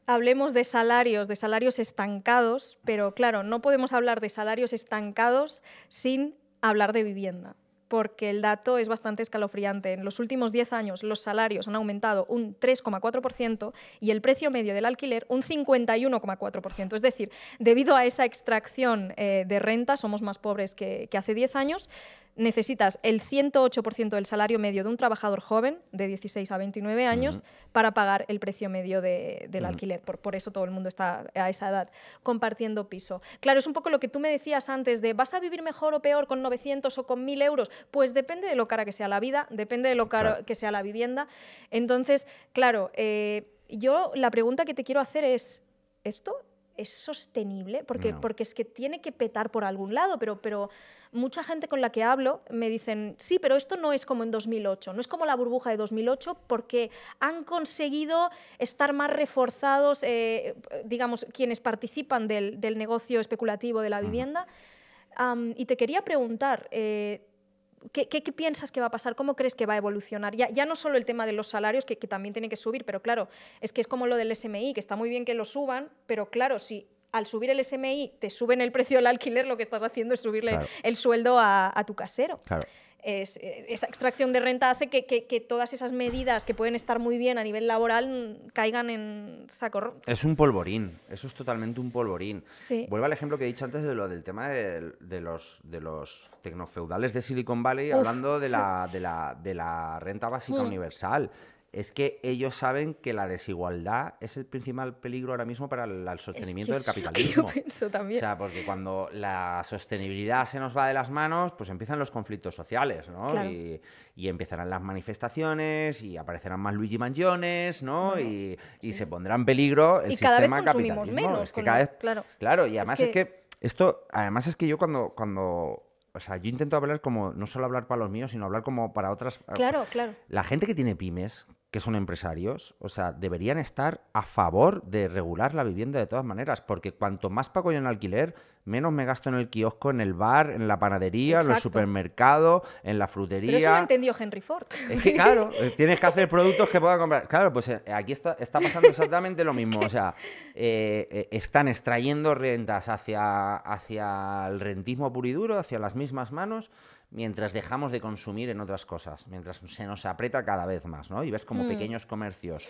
hablemos de salarios estancados, pero claro, no podemos hablar de salarios estancados sin hablar de vivienda, porque el dato es bastante escalofriante. En los últimos 10 años los salarios han aumentado un 3,4% y el precio medio del alquiler un 51,4%. Es decir, debido a esa extracción de renta, somos más pobres que hace 10 años. Necesitas el 108% del salario medio de un trabajador joven de 16 a 29 años para pagar el precio medio del alquiler. Por eso todo el mundo está a esa edad compartiendo piso. Claro, es un poco lo que tú me decías antes de ¿vas a vivir mejor o peor con 900 o con 1.000 euros? Pues depende de lo cara que sea la vida, depende de lo caro que sea la vivienda. Entonces, claro, yo la pregunta que te quiero hacer es, ¿esto es sostenible? Porque es que tiene que petar por algún lado, pero mucha gente con la que hablo me dicen, sí, pero esto no es como en 2008, no es como la burbuja de 2008 porque han conseguido estar más reforzados, digamos, quienes participan del negocio especulativo de la vivienda. Y te quería preguntar, ¿qué piensas que va a pasar? ¿Cómo crees que va a evolucionar? Ya no solo el tema de los salarios, que también tiene que subir, pero claro, es que es como lo del SMI, que está muy bien que lo suban, pero claro, si al subir el SMI te suben el precio del alquiler, lo que estás haciendo es subirle el sueldo a tu casero. Claro. Esa extracción de renta hace que todas esas medidas que pueden estar muy bien a nivel laboral caigan en saco roto. Es un polvorín, eso es totalmente un polvorín. Sí. Vuelvo al ejemplo que he dicho antes del tema de los tecnofeudales de Silicon Valley, hablando de la renta básica universal. Es que ellos saben que la desigualdad es el principal peligro ahora mismo para el sostenimiento del capitalismo. Yo pienso también. O sea, porque cuando la sostenibilidad se nos va de las manos, pues empiezan los conflictos sociales, ¿no? Claro. Y empezarán las manifestaciones y aparecerán más Luigi Mansiones, ¿no? Y se pondrá en peligro el sistema cada vez consumimos capitalismo. menos. Es que cada vez, claro, y además es que yo cuando o sea, yo intento hablar como, no solo hablar para los míos, sino hablar como para otras. Claro. La gente que tiene pymes, que son empresarios, o sea, deberían estar a favor de regular la vivienda de todas maneras, porque cuanto más pago yo en alquiler, menos me gasto en el kiosco, en el bar, en la panadería, en el supermercado, en la frutería. Pero eso lo entendió Henry Ford. Es que, claro, tienes que hacer productos que puedan comprar. Claro, pues aquí está pasando exactamente lo mismo. O sea, están extrayendo rentas hacia el rentismo puro y duro, hacia las mismas manos, mientras dejamos de consumir en otras cosas, mientras se nos aprieta cada vez más, ¿no? Y ves como pequeños comercios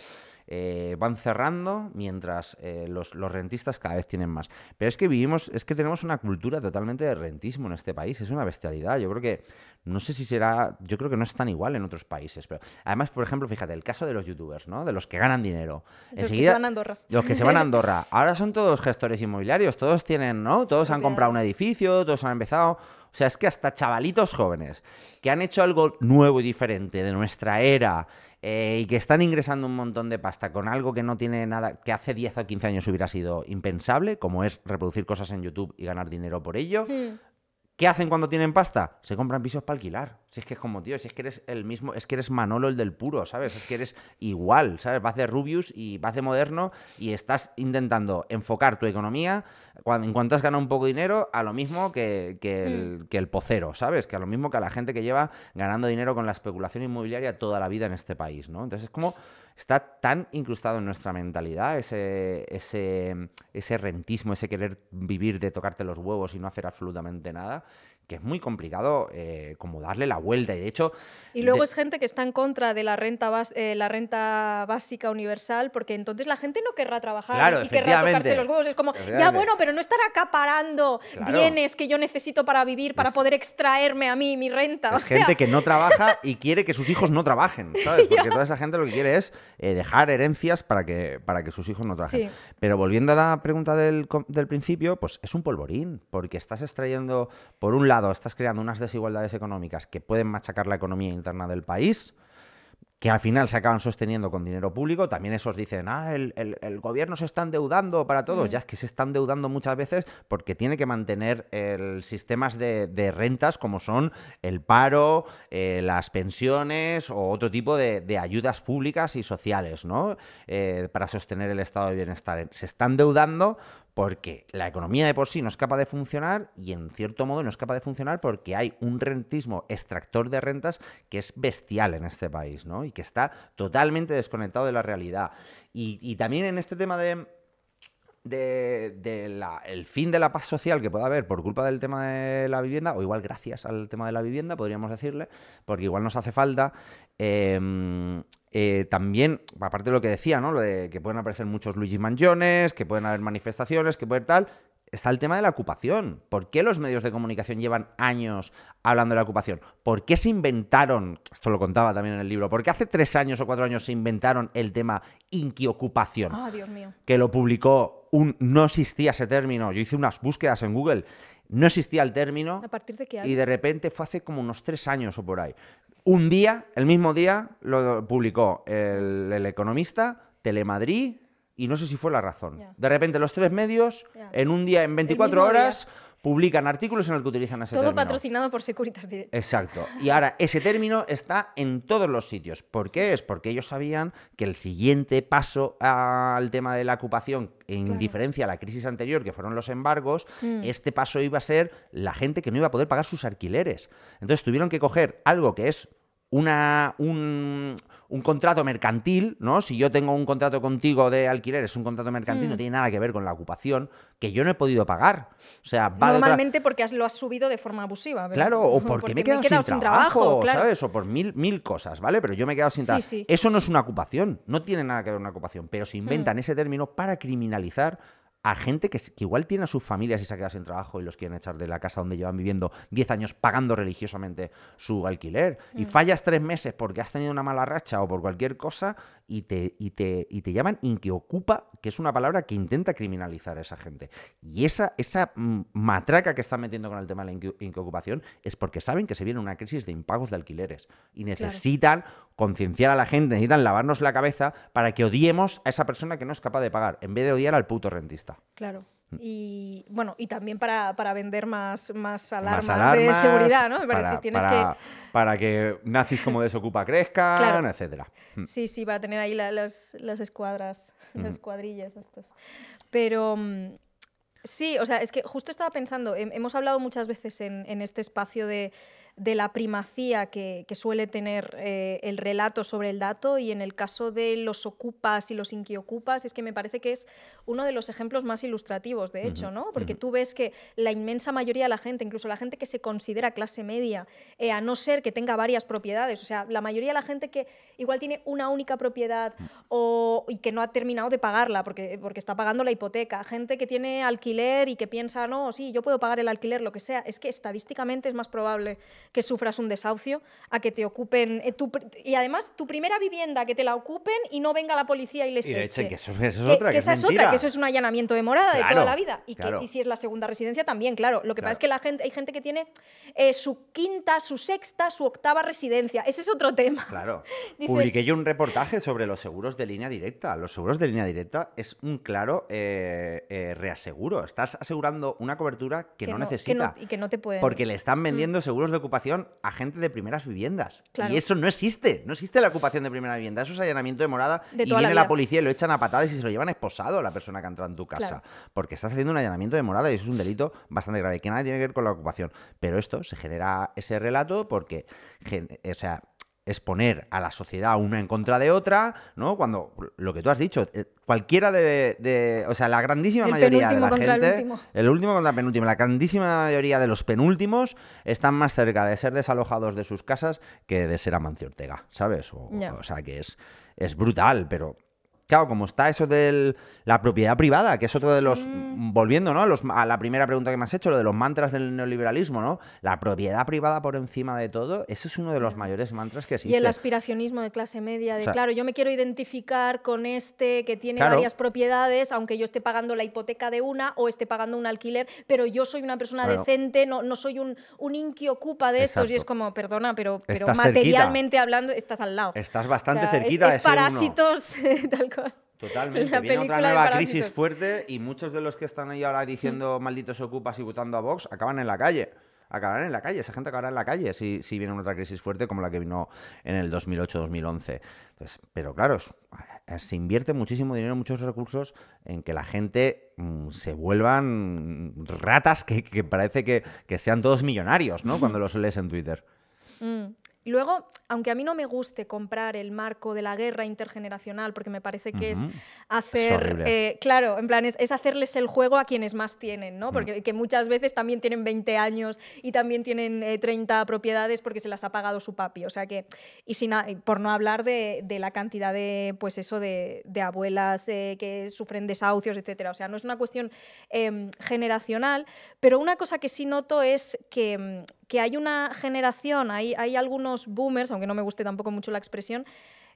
van cerrando, mientras los rentistas cada vez tienen más. Pero es que tenemos una cultura totalmente de rentismo en este país, es una bestialidad. Yo creo que, no sé si será, yo creo que no es tan igual en otros países, pero además, por ejemplo, fíjate, el caso de los youtubers, ¿no? De los que ganan dinero. Los que se van a Andorra. Los que se van a Andorra. Ahora son todos gestores inmobiliarios, todos tienen, ¿no? Todos han comprado un edificio, todos han empezado. O sea, es que hasta chavalitos jóvenes que han hecho algo nuevo y diferente de nuestra era y que están ingresando un montón de pasta con algo que no tiene nada, que hace 10 o 15 años hubiera sido impensable, como es reproducir cosas en YouTube y ganar dinero por ello. ¿Qué hacen cuando tienen pasta? Se compran pisos para alquilar. Si es que es como, tío, si es que eres el mismo, es que eres Manolo el del puro, ¿sabes? Es que eres igual, ¿sabes? Vas de Rubius y vas de Moderno y estás intentando enfocar tu economía en cuanto has ganado un poco de dinero a lo mismo que el pocero, ¿sabes? Que a lo mismo que a la gente que lleva ganando dinero con la especulación inmobiliaria toda la vida en este país, ¿no? Entonces es como está tan incrustado en nuestra mentalidad ese rentismo, ese querer vivir de tocarte los huevos y no hacer absolutamente nada, que es muy complicado como darle la vuelta. Y de hecho... Y luego es gente que está en contra de la renta básica universal, porque entonces la gente no querrá trabajar y querrá tocarse los huevos. Es como, ya bueno, pero no estar acaparando bienes que yo necesito para vivir, para poder extraerme a mí mi renta. Es gente que no trabaja y quiere que sus hijos no trabajen, ¿sabes? Porque toda esa gente lo que quiere es dejar herencias para que sus hijos no trabajen. Sí. Pero volviendo a la pregunta del principio, pues es un polvorín, porque estás extrayendo, por un lado, estás creando unas desigualdades económicas que pueden machacar la economía interna del país, que al final se acaban sosteniendo con dinero público. También esos dicen, el gobierno se está endeudando para todos. Ya es que se está endeudando muchas veces porque tiene que mantener sistemas de rentas como son el paro, las pensiones o otro tipo de ayudas públicas y sociales, ¿no? Para sostener el estado de bienestar. Se está endeudando Porque la economía de por sí no es capaz de funcionar y en cierto modo no es capaz de funcionar porque hay un rentismo extractor de rentas que es bestial en este país, ¿no? Y que está totalmente desconectado de la realidad. Y también en este tema el fin de la paz social que pueda haber por culpa del tema de la vivienda, o igual gracias al tema de la vivienda, podríamos decirle, porque igual nos hace falta. También, aparte de lo que decía, ¿no? Lo de que pueden aparecer muchos Luigi Mansiones, que pueden haber manifestaciones, que puede tal. Está el tema de la ocupación. ¿Por qué los medios de comunicación llevan años hablando de la ocupación? ¿Por qué se inventaron, esto lo contaba también en el libro, por qué hace 3 años o 4 años se inventaron el tema inquiocupación? Ah, Dios mío. Que lo publicó no existía ese término. Yo hice unas búsquedas en Google. No existía el término. ¿A partir de qué año? Y de repente fue hace como unos 3 años o por ahí. Un día, el mismo día, lo publicó el Economista, Telemadrid y no sé si fue La Razón. Ya. De repente los 3 medios, en un día, en 24 mismo día. horas, publican artículos en el que utilizan ese Todo término. patrocinado por Securitas Direct. Exacto. Y ahora ese término está en todos los sitios. ¿Por qué? Es porque ellos sabían que el siguiente paso al tema de la ocupación, en diferencia a la crisis anterior, que fueron los embargos, este paso iba a ser la gente que no iba a poder pagar sus alquileres. Entonces tuvieron que coger algo que es un contrato mercantil, ¿no? Si yo tengo un contrato contigo de alquiler, es un contrato mercantil, no tiene nada que ver con la ocupación, que yo no he podido pagar. O sea, va normalmente porque lo has subido de forma abusiva, ¿verdad? Claro, o porque me he quedado sin trabajo, claro. ¿sabes? O por mil cosas, ¿vale? Pero yo me he quedado sin trabajo. Sí. Eso no es una ocupación, no tiene nada que ver con una ocupación, pero se inventan ese término para criminalizar a gente que igual tiene a sus familias y se ha quedado sin trabajo y los quieren echar de la casa donde llevan viviendo 10 años pagando religiosamente su alquiler. Y fallas 3 meses porque has tenido una mala racha o por cualquier cosa y te llaman inquiocupa, que es una palabra que intenta criminalizar a esa gente. Y esa matraca que están metiendo con el tema de la inquiocupación es porque saben que se viene una crisis de impagos de alquileres y necesitan concienciar a la gente, necesitan lavarnos la cabeza para que odiemos a esa persona que no es capaz de pagar, en vez de odiar al puto rentista. Claro. Y bueno, y también para vender más alarmas de seguridad, ¿no? Para que nazis como Desocupa crezcan, etcétera. Sí, para tener ahí las escuadras, las escuadrillas estos. Pero sí, o sea, es que justo estaba pensando, hemos hablado muchas veces en este espacio de la primacía que suele tener el relato sobre el dato, y en el caso de los ocupas y los inquiocupas es que me parece que es uno de los ejemplos más ilustrativos, de hecho, ¿no? Porque tú ves que la inmensa mayoría de la gente, incluso la gente que se considera clase media, a no ser que tenga varias propiedades, o sea, la mayoría de la gente que igual tiene una única propiedad y que no ha terminado de pagarla porque está pagando la hipoteca, gente que tiene alquiler y que piensa, no, sí, yo puedo pagar el alquiler, lo que sea, es que estadísticamente es más probable que sufras un desahucio a que te ocupen y además tu primera vivienda, que te la ocupen y no venga la policía y les eche. Que eso es otra, que esa es otra, que eso es un allanamiento de morada de toda la vida. Y si es la segunda residencia también, claro. Lo que pasa es que hay gente que tiene su quinta, su sexta, su octava residencia. Ese es otro tema. Claro. Publiqué yo un reportaje sobre los seguros de línea directa. Los seguros de línea directa es un claro reaseguro. Estás asegurando una cobertura que no necesita. Y que no te pueden... Porque le están vendiendo seguros de ocupación a gente de primeras viviendas. Claro. Y eso no existe. No existe la ocupación de primera vivienda. Eso es allanamiento de morada. De y toda viene la la policía y lo echan a patadas y se lo llevan esposado a la persona que ha entrado en tu casa. Claro. Porque estás haciendo un allanamiento de morada y eso es un delito bastante grave, que nada tiene que ver con la ocupación. Pero esto se genera ese relato porque, o sea, exponer a la sociedad una en contra de otra, ¿no? Cuando lo que tú has dicho, cualquiera o sea, la grandísima mayoría de la gente, el último contra el penúltimo, la grandísima mayoría de los penúltimos están más cerca de ser desalojados de sus casas que de ser Amancio Ortega, ¿sabes? O sea, que es brutal, pero claro, como está eso de la propiedad privada, que es otro de los... Volviendo, ¿no? A la primera pregunta que me has hecho, lo de los mantras del neoliberalismo, ¿no? La propiedad privada por encima de todo, ese es uno de los mayores mantras que existe. Y el aspiracionismo de clase media, claro, yo me quiero identificar con este que tiene varias propiedades, aunque yo esté pagando la hipoteca de una o esté pagando un alquiler, pero yo soy una persona decente, no soy un inquiocupa de estos, y es como, perdona, pero materialmente hablando, estás al lado. Estás bastante cerquita de ser Parásitos, tal cual. Totalmente. Viene otra nueva crisis fuerte y muchos de los que están ahí ahora diciendo malditos ocupas y votando a Vox acaban en la calle. Acabarán en la calle, esa gente acabará en la calle si viene otra crisis fuerte como la que vino en el 2008-2011. Pero claro, se invierte muchísimo dinero, muchos recursos en que la gente se vuelvan ratas que parece que sean todos millonarios, ¿no? Cuando los lees en Twitter. Y luego, aunque a mí no me guste comprar el marco de la guerra intergeneracional, porque me parece que es hacer, claro, en plan, es hacerles el juego a quienes más tienen, ¿no? Porque que muchas veces también tienen 20 años y también tienen 30 propiedades porque se las ha pagado su papi. O sea que, por no hablar de la cantidad de, pues eso, de abuelas que sufren desahucios, etcétera. O sea, no es una cuestión generacional, pero una cosa que sí noto es que hay una generación, hay algunos boomers, aunque no me guste tampoco mucho la expresión,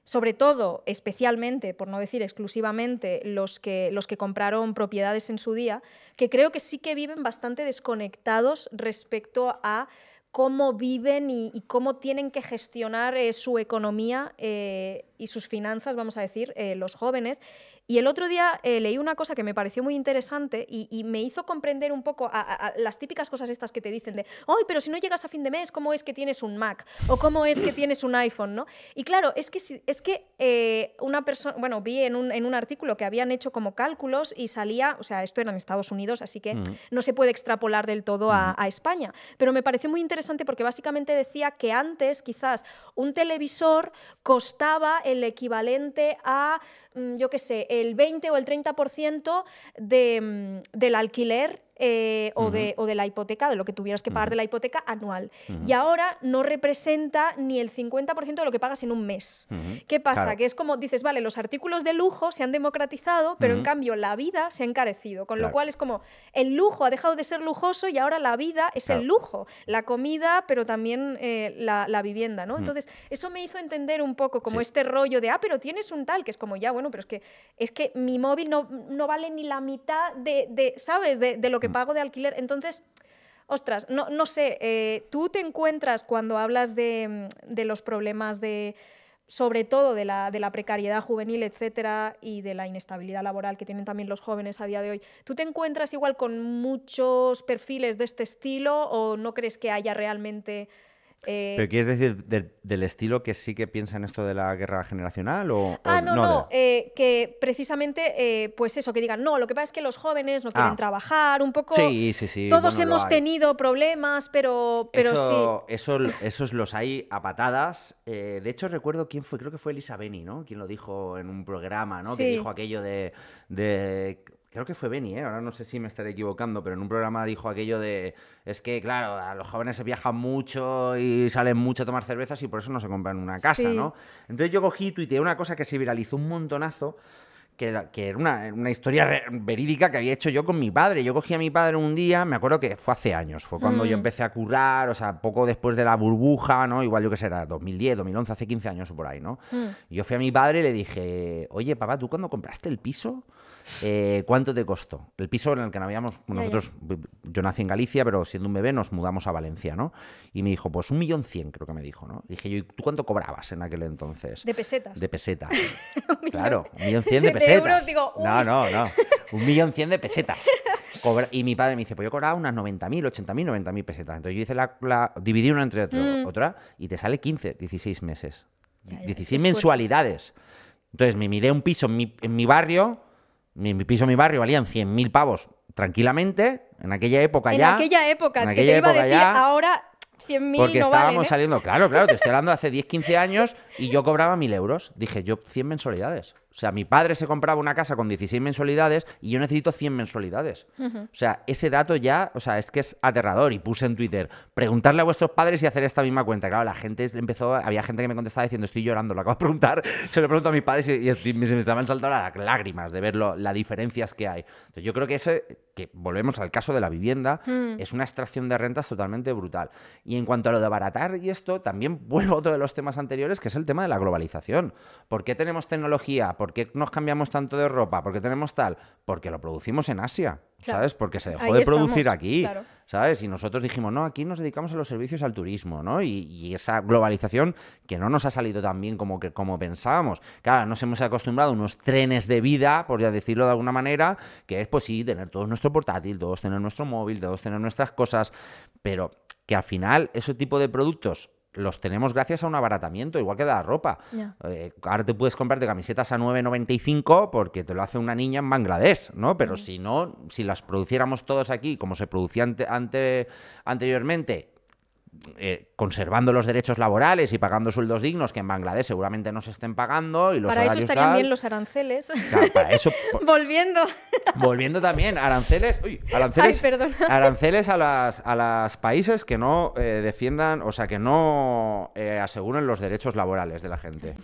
sobre todo, especialmente, por no decir exclusivamente, los que compraron propiedades en su día, que creo que sí que viven bastante desconectados respecto a cómo viven y cómo tienen que gestionar su economía y sus finanzas, vamos a decir, los jóvenes. Y el otro día leí una cosa que me pareció muy interesante y me hizo comprender un poco a las típicas cosas estas que te dicen de ¡ay, pero si no llegas a fin de mes, ¿cómo es que tienes un Mac? ¿O cómo es que tienes un iPhone? ¿No? Y claro, es que una persona, bueno, vi en un artículo que habían hecho como cálculos y salía, o sea, esto era en Estados Unidos, así que no se puede extrapolar del todo a España, pero me pareció muy interesante porque básicamente decía que antes quizás un televisor costaba el equivalente a, yo qué sé, el 20 o el 30% del alquiler o de la hipoteca, de lo que tuvieras que pagar de la hipoteca anual. Y ahora no representa ni el 50% de lo que pagas en un mes. ¿Qué pasa? Claro. Que es como, dices, vale, los artículos de lujo se han democratizado, pero en cambio la vida se ha encarecido, con lo cual es como, el lujo ha dejado de ser lujoso y ahora la vida es el lujo, la comida, pero también la vivienda, ¿no? Entonces, eso me hizo entender un poco como este rollo de, pero tienes un tal, que es como, ya, bueno, pero es que mi móvil no vale ni la mitad ¿sabes? De lo que pago de alquiler. Entonces, ostras, no sé, tú te encuentras cuando hablas de los problemas sobre todo de la precariedad juvenil, etcétera, y de la inestabilidad laboral que tienen también los jóvenes a día de hoy. ¿Tú te encuentras igual con muchos perfiles de este estilo o no crees que haya realmente... ¿Pero quieres decir del estilo que sí que piensa en esto de la guerra generacional? No, que precisamente, pues eso, que digan, no, lo que pasa es que los jóvenes no quieren trabajar, un poco... Sí. Todos hemos tenido problemas, pero sí. Esos los hay a patadas. De hecho, recuerdo quién fue, creo que fue Elisa Beni, ¿no? Quien lo dijo en un programa, ¿no? Sí. Que dijo aquello de creo que fue Beni, ahora no sé si me estaré equivocando, pero en un programa dijo aquello de, es que claro, a los jóvenes se viajan mucho y salen mucho a tomar cervezas y por eso no se compran una casa, ¿no? Entonces yo cogí y tuiteé una cosa que se viralizó un montonazo, que era una historia verídica que había hecho yo con mi padre. Yo cogí a mi padre un día, me acuerdo que fue hace años, fue cuando yo empecé a currar, o sea, poco después de la burbuja, ¿no? Igual yo que sé, era 2010, 2011, hace 15 años o por ahí, ¿no? Y yo fui a mi padre y le dije, oye, papá, ¿tú cuando compraste el piso, cuánto te costó? El piso en el que habíamos, nosotros, yo nací en Galicia, pero siendo un bebé nos mudamos a Valencia, ¿no? Y me dijo, pues 1.100.000, creo que me dijo, ¿no? Dije yo, ¿y tú cuánto cobrabas en aquel entonces? De pesetas. De pesetas. Claro, 1.100.000 de pesetas. De euros, digo, uy. No. 1.100.000 de pesetas. Y mi padre me dice, pues yo cobraba unas 90.000, 80.000, 90.000 pesetas. Entonces yo hice dividí una entre otra y te sale 15, 16 meses. 16 mensualidades. Entonces me miré un piso en mi barrio, mi piso en mi barrio valían 100.000 pavos tranquilamente, en aquella época ya. En aquella época, que te iba a decir, ahora 100.000 porque no estábamos valen, saliendo, claro, te estoy hablando de hace 10, 15 años y yo cobraba 1.000 euros. Dije, yo 100 mensualidades. O sea, mi padre se compraba una casa con 16 mensualidades y yo necesito 100 mensualidades. O sea, ese dato ya, o sea, es que es aterrador. Y puse en Twitter, preguntarle a vuestros padres y hacer esta misma cuenta. Claro, había gente que me contestaba diciendo, estoy llorando, lo acabo de preguntar, se lo pregunto a mis padres y se me estaban saltando las lágrimas de ver las diferencias que hay. Entonces yo creo que volvemos al caso de la vivienda, es una extracción de rentas totalmente brutal. Y en cuanto a lo de abaratar y esto, también vuelvo a otro de los temas anteriores, que es el tema de la globalización. ¿Por qué tenemos tecnología? ¿Por qué nos cambiamos tanto de ropa? ¿Por qué tenemos tal? Porque lo producimos en Asia, ¿sabes? Porque se dejó de producir aquí, claro. ¿Sabes? Y nosotros dijimos, no, aquí nos dedicamos a los servicios al turismo, ¿no? Y esa globalización que no nos ha salido tan bien como pensábamos. Claro, nos hemos acostumbrado a unos trenes de vida, por ya decirlo de alguna manera, que es, pues sí, tener todo nuestro portátil, todos tener nuestro móvil, todos tener nuestras cosas, pero que al final ese tipo de productos los tenemos gracias a un abaratamiento, igual que de la ropa. Ya. Ahora te puedes comprarte camisetas a 9,95 porque te lo hace una niña en Bangladesh, ¿no? Pero si no, si las produciéramos todos aquí, como se producía anteriormente, conservando los derechos laborales y pagando sueldos dignos, que en Bangladesh seguramente no se estén pagando, y los Para eso horarios estarían tal. bien los aranceles. Claro, para eso, Volviendo. también, aranceles Ay, perdona. aranceles a las países que no defiendan, o sea, que no aseguren los derechos laborales de la gente.